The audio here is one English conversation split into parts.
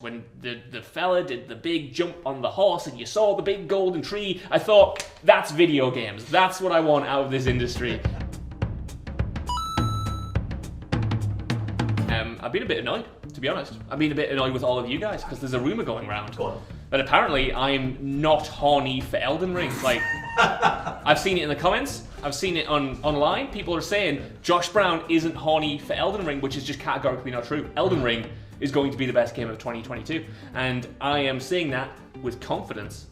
When the fella did the big jump on the horse and you saw the big golden tree, I thought, that's video games. That's what I want out of this industry. I've been a bit annoyed, to be honest. I've been a bit annoyed with all of you guys, because there's a rumour going around that apparently I'm not horny for Elden Ring. Like, I've seen it in the comments, I've seen it online. People are saying Josh Brown isn't horny for Elden Ring, which is just categorically not true. Elden Ring is going to be the best game of 2022. And I am saying that with confidence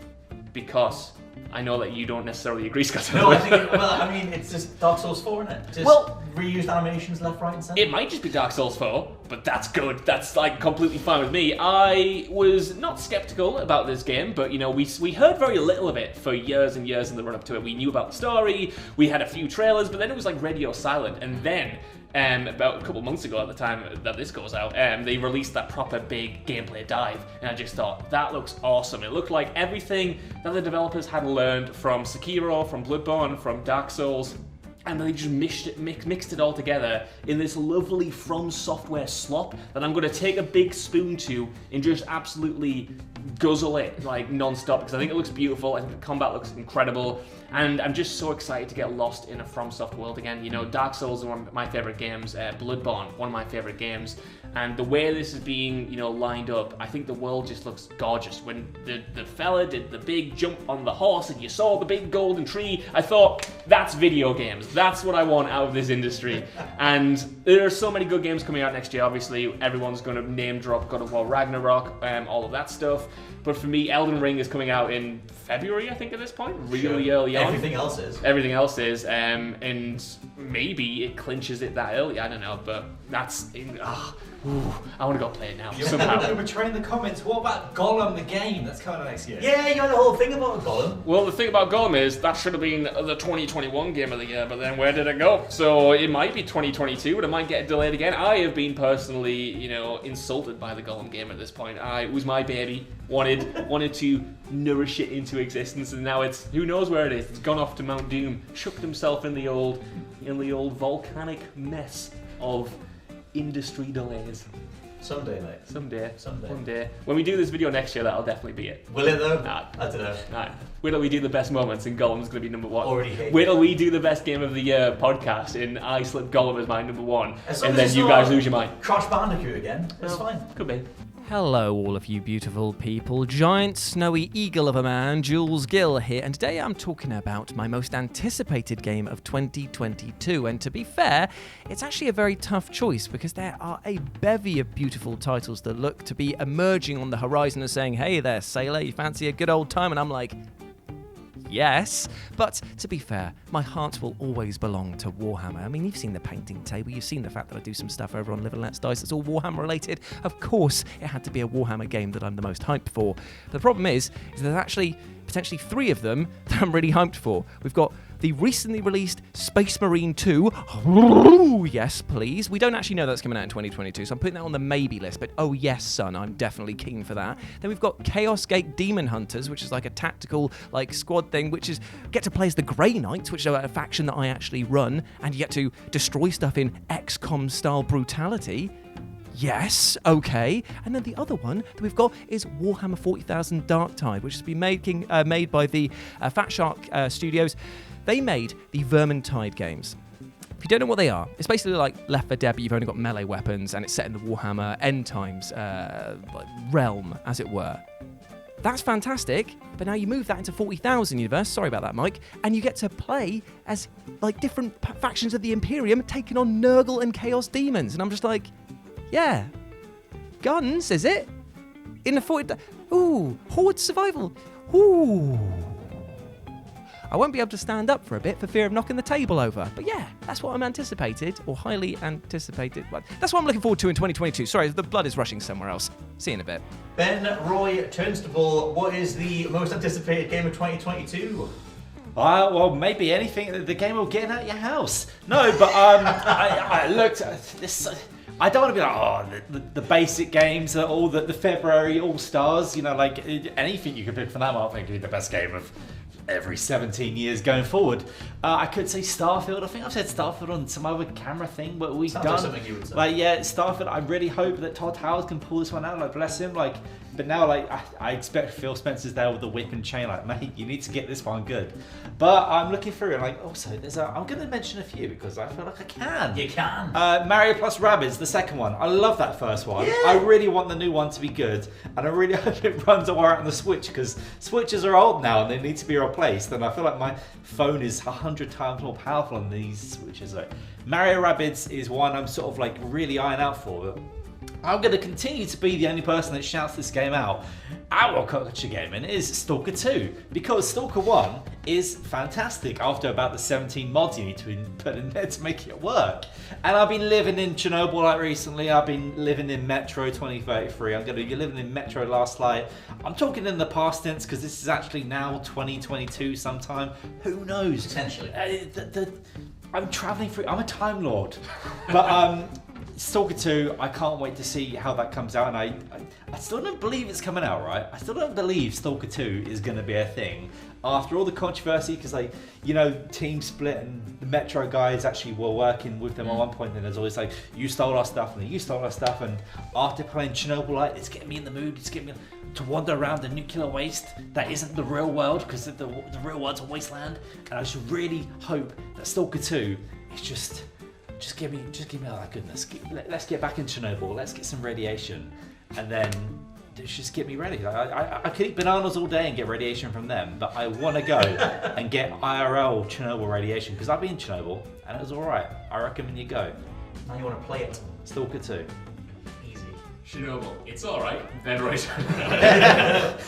because I know that you don't necessarily agree, Scott. No, I mean, it's just Dark Souls 4, isn't it? Just reused animations left, right, and centre. It might just be Dark Souls 4, but that's good. That's like completely fine with me. I was not skeptical about this game, but you know, we heard very little of it for years and years in the run up to it. We knew about the story, we had a few trailers, but then it was like radio silent, and then about a couple months ago at the time that this goes out, they released that proper big gameplay dive, and I just thought, that looks awesome. It looked like everything that the developers had learned from Sekiro, from Bloodborne, from Dark Souls, and they just mixed it all together in this lovely From Software slop that I'm going to take a big spoon to and just absolutely guzzle it like non-stop, because I think it looks beautiful. I think the combat looks incredible, and I'm just so excited to get lost in a FromSoft world again. You know, Dark Souls is one of my favorite games, Bloodborne, one of my favorite games, and the way this is being, you know, lined up, I think the world just looks gorgeous. When the fella did the big jump on the horse and you saw the big golden tree, I thought, that's video games. That's what I want out of this industry. And there are so many good games coming out next year. Obviously, everyone's going to name drop God of War Ragnarok, all of that stuff. But for me, Elden Ring is coming out in February, I think, at this point. Really early on. Everything else is. And maybe it clinches it that early. I don't know, but that's... I want to go play it now, somehow. We're trying the comments. What about Gollum the game that's coming out next year? Yeah, you had a whole thing about Gollum. Well, the thing about Gollum is that should have been the 2021 game of the year, but then where did it go? So it might be 2022, but it might get delayed again. I have been personally, you know, insulted by the Gollum game at this point. It was my baby. Wanted to nourish it into existence, and now it's, who knows where it is. It's gone off to Mount Doom, chucked himself in the old volcanic mess of industry delays. Someday, mate. Someday. When we do this video next year, that'll definitely be it. Will it though? Nah. I don't know. Nah. Wait till we do the best moments and Gollum's going to be number one. Already hate Wait till we do the best game of the year podcast and I slip Gollum as my number one, and then you guys lose your mind. Crash Bandicoot again. It's fine. Could be. Hello all of you beautiful people, giant snowy eagle of a man, Jules Gill here, and today I'm talking about my most anticipated game of 2022, and to be fair, it's actually a very tough choice because there are a bevy of beautiful titles that look to be emerging on the horizon and saying, hey there sailor, you fancy a good old time? And I'm like, yes, but to be fair, my heart will always belong to Warhammer. I mean, you've seen the painting table, you've seen the fact that I do some stuff over on Live and Let's Dice that's all Warhammer related. Of course, it had to be a Warhammer game that I'm the most hyped for. But the problem is there's actually potentially 3 of them that I'm really hyped for. We've got the recently released Space Marine 2. Oh, yes, please. We don't actually know that's coming out in 2022, so I'm putting that on the maybe list, but oh yes, son, I'm definitely keen for that. Then we've got Chaos Gate Demon Hunters, which is like a tactical like squad thing, which is get to play as the Grey Knights, which are a faction that I actually run, and you get to destroy stuff in XCOM style brutality. Yes, okay. And then the other one that we've got is Warhammer 40,000 Darktide, which has been made by the Fat Shark Studios. They made the Vermintide games. If you don't know what they are, it's basically like Left 4 Dead, but you've only got melee weapons, and it's set in the Warhammer End Times realm, as it were. That's fantastic, but now you move that into 40,000 universe, sorry about that, Mike, and you get to play as like different factions of the Imperium taking on Nurgle and Chaos Demons, and I'm just like, yeah, guns, is it? In the 40... Ooh, Horde Survival. Ooh. I won't be able to stand up for a bit for fear of knocking the table over. But yeah, that's what I'm anticipated, or highly anticipated. That's what I'm looking forward to in 2022. Sorry, the blood is rushing somewhere else. See you in a bit. Ben Roy Turnstable, what is the most anticipated game of 2022? Well, maybe anything. The game will get at your house. No, but I looked at this... I don't want to be like, the basic games, all the February All-Stars, you know, like anything you can pick from that, I think would be the best game of every 17 years going forward. I could say Starfield. I think I've said Starfield on some other camera thing, but we've Sounds done like something you would say. like Starfield. I really hope that Todd Howard can pull this one out. Like, bless him. Like, but now I expect Phil Spencer's there with the whip and chain. Like, mate, you need to get this one good. But I'm looking through it. Like, also I'm going to mention a few because I feel like I can. You can. Mario plus Rabbids, the second one. I love that first one. Yeah. I really want the new one to be good, and I really hope it runs alright on the Switch because Switches are old now and they need to be replaced. And I feel like my phone is 100 times more powerful than these Switches. Like, Mario Rabbids is one I'm sort of like really eyeing out for. But I'm going to continue to be the only person that shouts this game out at WhatCulture Gaming is Stalker 2, because Stalker 1 is fantastic after about the 17 mods you need to put in there to make it work. And I've been living in Chernobyl like recently, I've been living in Metro 2033, I'm going to be living in Metro Last Light. I'm talking in the past tense because this is actually now 2022 sometime, who knows? Potentially. I'm travelling through, I'm a Time Lord. But Stalker 2, I can't wait to see how that comes out, and I still don't believe it's coming out, right? I still don't believe Stalker 2 is going to be a thing after all the controversy, because Team Split and the Metro guys actually were working with them at one point, and there's always like, you stole our stuff, and you stole our stuff, and after playing Chernobyl, it's getting me in the mood, it's getting me to wander around the nuclear waste that isn't the real world, because the real world's a wasteland, and I just really hope that Stalker 2 is just give me all that goodness. Let's get back in Chernobyl. Let's get some radiation, and then just get me ready. I could eat bananas all day and get radiation from them, but I want to go and get IRL Chernobyl radiation because I've been in Chernobyl and it was all right. I recommend you go. Now you want to play it. Stalker 2. Easy. Chernobyl, it's alright, then right.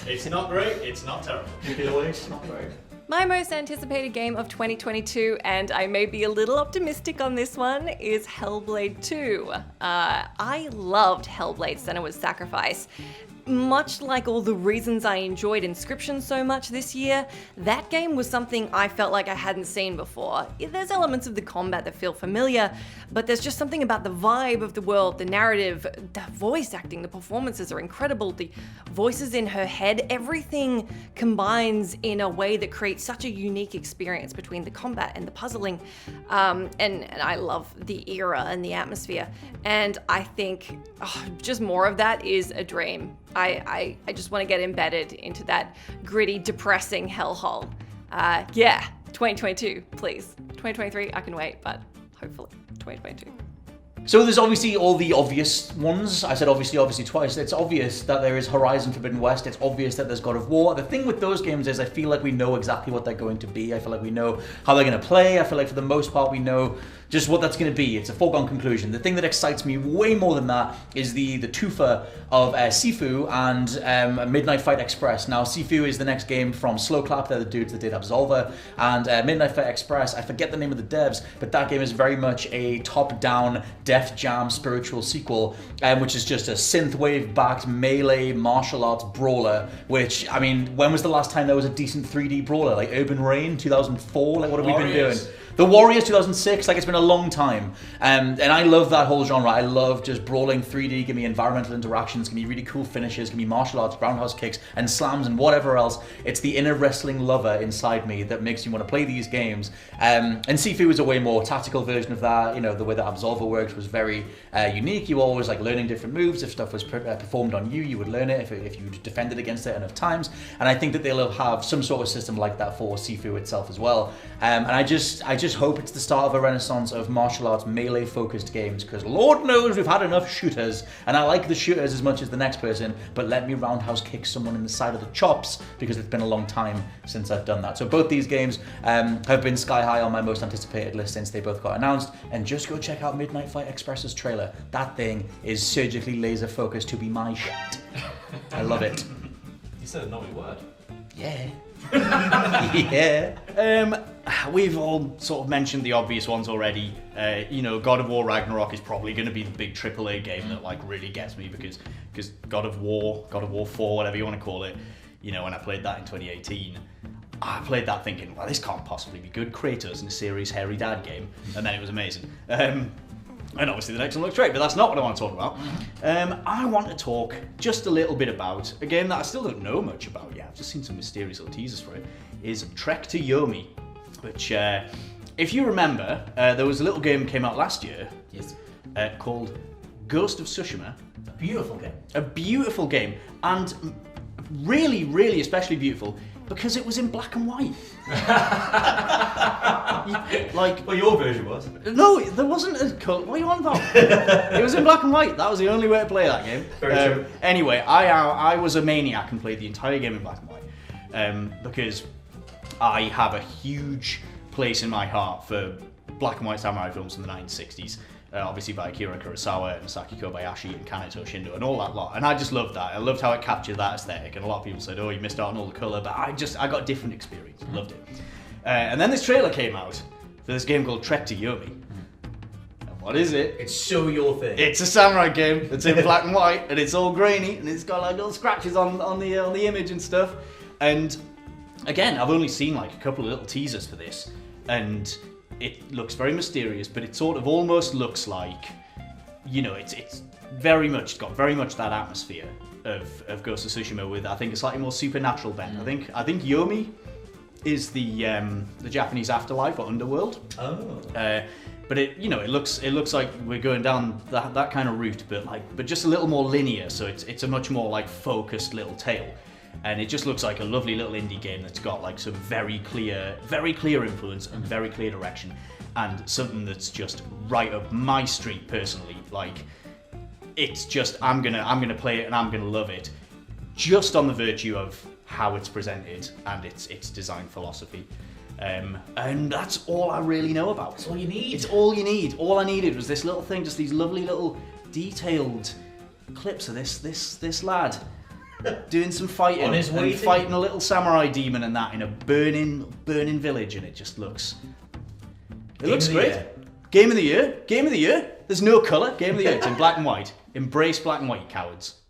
It's not great, it's not terrible. It's not great. My most anticipated game of 2022, and I may be a little optimistic on this one, is Hellblade 2. I loved Hellblade: Senua's Sacrifice. Much like all the reasons I enjoyed Inscription so much this year, that game was something I felt like I hadn't seen before. There's elements of the combat that feel familiar, but there's just something about the vibe of the world, the narrative, the voice acting, the performances are incredible, the voices in her head, everything combines in a way that creates such a unique experience between the combat and the puzzling. And I love the era and the atmosphere. And I think just more of that is a dream. I just want to get embedded into that gritty, depressing hellhole. 2022, please. 2023, I can wait, but hopefully 2022. So there's obviously all the obvious ones. I said obviously twice. It's obvious that there is Horizon Forbidden West. It's obvious that there's God of War. The thing with those games is I feel like we know exactly what they're going to be. I feel like we know how they're going to play. I feel like for the most part we know just what that's going to be. It's a foregone conclusion. The thing that excites me way more than that is the twofer of Sifu and Midnight Fight Express. Now, Sifu is the next game from Slow Clap. They're the dudes that did Absolver. And Midnight Fight Express, I forget the name of the devs, but that game is very much a top-down Def Jam spiritual sequel, which is just a synthwave-backed melee martial arts brawler, which, I mean, when was the last time there was a decent 3D brawler? Like Urban Reign, 2004? Like, what have we been doing? The Warriors 2006, like it's been a long time. And I love that whole genre. I love just brawling 3D, give me environmental interactions, give me really cool finishes, give me martial arts, roundhouse kicks, and slams, and whatever else. It's the inner wrestling lover inside me that makes me want to play these games. And Sifu is a way more tactical version of that. You know, the way that Absolver worked was very unique. You were always like learning different moves. If stuff was performed on you, you would learn it if you defended against it enough times. And I think that they'll have some sort of system like that for Sifu itself as well. And I just hope it's the start of a renaissance of martial arts melee focused games, because Lord knows we've had enough shooters, and I like the shooters as much as the next person, but let me roundhouse kick someone in the side of the chops because it's been a long time since I've done that. So both these games have been sky high on my most anticipated list since they both got announced, and just go check out Midnight Fight Express's trailer. That thing is surgically laser focused to be my shit. I love it. You said a naughty word. Yeah. Yeah. We've all sort of mentioned the obvious ones already. God of War Ragnarok is probably going to be the big AAA game that like really gets me because God of War 4, whatever you want to call it, when I played that in 2018, I played that thinking, well, this can't possibly be good. Kratos in a serious hairy dad game, and then it was amazing. And obviously the next one looks great, but that's not what I want to talk about. I want to talk just a little bit about a game that I still don't know much about yet. I've just seen some mysterious little teasers for it. Is Trek to Yomi, which, if you remember, there was a little game that came out last year. Yes. Called Ghost of Tsushima. Beautiful game. A beautiful game, and really, really especially beautiful because it was in black and white. Well, your version was. No, there wasn't a colour. What are you on about? It was in black and white. That was the only way to play that game. Very true. Anyway, I was a maniac and played the entire game in black and white because I have a huge place in my heart for black and white samurai films from the 1960s. Obviously by Akira Kurosawa and Saki Kobayashi and Kaneto Shindo and all that lot. And I just loved that. I loved how it captured that aesthetic. And a lot of people said, oh, you missed out on all the colour. But I got a different experience. I loved it. And then this trailer came out for this game called Trek to Yomi. And what is it? It's so your thing. It's a samurai game that's in black and white. And it's all grainy. And it's got like little scratches on the image and stuff. And again, I've only seen like a couple of little teasers for this. And it looks very mysterious, but it sort of almost looks like, you know, it's very much got very much that atmosphere of Ghost of Tsushima with, I think, a slightly more supernatural bent. I think Yomi is the Japanese afterlife or underworld. Oh. But it looks like we're going down that kind of route, but just a little more linear. So it's a much more like focused little tale. And it just looks like a lovely little indie game that's got like some very clear influence and very clear direction, and something that's just right up my street personally. Like, it's just I'm gonna play it and I'm gonna love it, just on the virtue of how it's presented and its design philosophy. And that's all I really know about. That's all you need. It's all you need. All I needed was this little thing, just these lovely little detailed clips of this lad doing some fighting On his way and fighting a little samurai demon and that in a burning village, and it just looks great. Game of the year. There's no colour. Game of the year. It's in black and white. Embrace black and white, you cowards.